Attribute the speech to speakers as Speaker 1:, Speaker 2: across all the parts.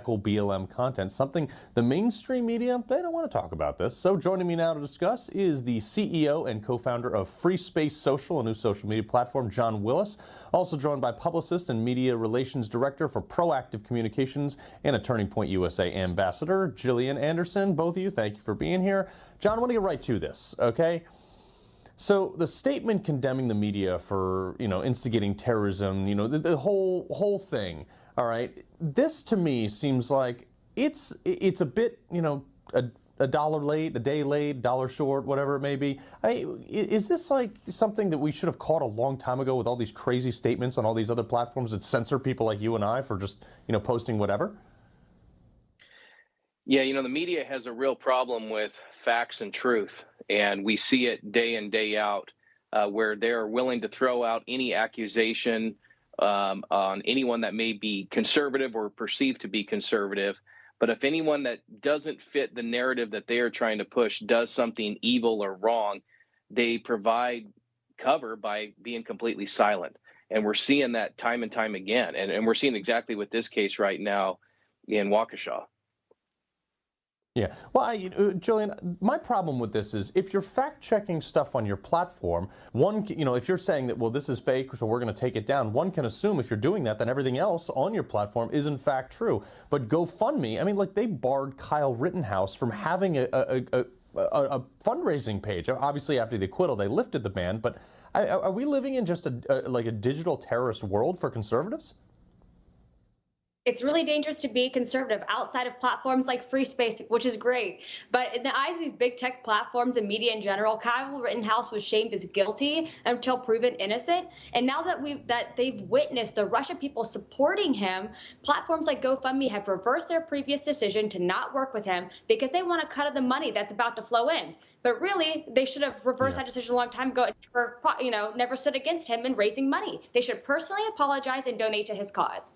Speaker 1: BLM content, something the mainstream media, they don't want to talk about this. So joining me now to discuss is the CEO and co-founder of FreeSpace Social, a new social media platform, Jon Willis. Also joined by publicist and media relations director for Proactive Communications and a Turning Point USA ambassador, Jillian Anderson. Both of you, thank you for being here. Jon, I want to get right to this, okay? So the statement condemning the media for, instigating terrorism, the whole thing. All right. This to me seems like it's a bit, a dollar late, a day late, dollar short, whatever it may be. Is this like something that we should have caught a long time ago with all these crazy statements on all these other platforms that censor people like you and I for just, posting whatever?
Speaker 2: Yeah, the media has a real problem with facts and truth, and we see it day in, day out, where they're willing to throw out any accusation on anyone that may be conservative or perceived to be conservative. But if anyone that doesn't fit the narrative that they are trying to push does something evil or wrong, they provide cover by being completely silent. And we're seeing that time and time again. And we're seeing exactly with this case right now in Waukesha.
Speaker 1: Yeah. Well, Jillian, my problem with this is if you're fact-checking stuff on your platform, if you're saying that, well, this is fake, so we're going to take it down, one can assume if you're doing that, then everything else on your platform is in fact true. But GoFundMe, they barred Kyle Rittenhouse from having a fundraising page. Obviously, after the acquittal, they lifted the ban. But are we living in just a digital terrorist world for conservatives?
Speaker 3: It's really dangerous to be conservative outside of platforms like FreeSpace, which is great. But in the eyes of these big tech platforms and media in general, Kyle Rittenhouse was shamed as guilty until proven innocent. And now that they've witnessed the rush of people supporting him, platforms like GoFundMe have reversed their previous decision to not work with him because they want a cut of the money that's about to flow in. But really, they should have reversed that decision a long time ago and never stood against him in raising money. They should personally apologize and donate to his cause.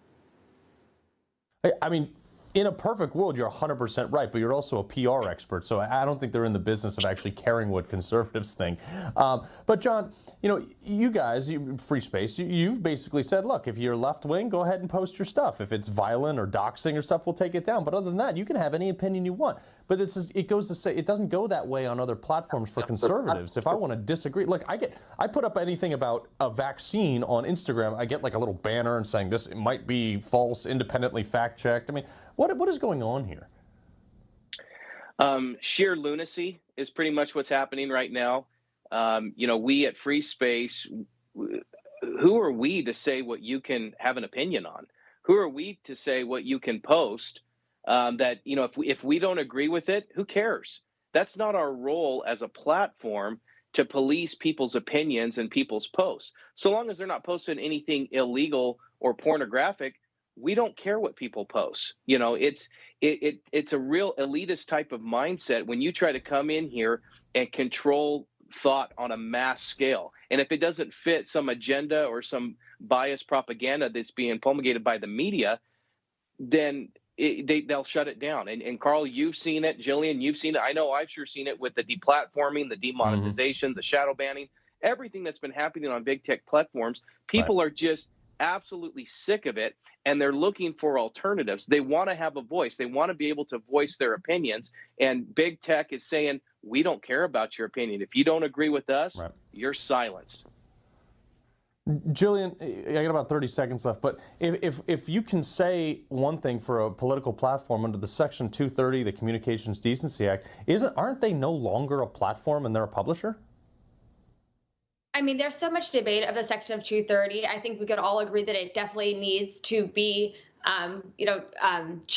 Speaker 1: In a perfect world, you're 100% right, but you're also a PR expert, so I don't think they're in the business of actually caring what conservatives think. But Jon, you guys, FreeSpace, you've basically said, look, if you're left-wing, go ahead and post your stuff. If it's violent or doxing or stuff, we'll take it down. But other than that, you can have any opinion you want. But it goes to say it doesn't go that way on other platforms for conservatives. If I want to disagree, look, I put up anything about a vaccine on Instagram, I get like a little banner and saying this might be false, independently fact-checked. What is going on here?
Speaker 2: Sheer lunacy is pretty much what's happening right now. We at FreeSpace, who are we to say what you can have an opinion on? Who are we to say what you can post? If we don't agree with it, who cares? That's not our role as a platform to police people's opinions and people's posts. So long as they're not posting anything illegal or pornographic, we don't care what people post. It's a real elitist type of mindset when you try to come in here and control thought on a mass scale. And if it doesn't fit some agenda or some biased propaganda that's being promulgated by the media, then they'll shut it down. And Carl, you've seen it. Jillian, you've seen it. I know I've sure seen it with the deplatforming, the demonetization, the shadow banning, everything that's been happening on big tech platforms. People are just absolutely sick of it, and they're looking for alternatives. They want to have a voice. They want to be able to voice their opinions. And big tech is saying, we don't care about your opinion. If you don't agree with us, you're silenced.
Speaker 1: Jillian, I got about 30 seconds left, but if you can say one thing for a political platform under the Section 230, the Communications Decency Act, aren't they no longer a platform and they're a publisher?
Speaker 3: There's so much debate of the section of 230. I think we could all agree that it definitely needs to be,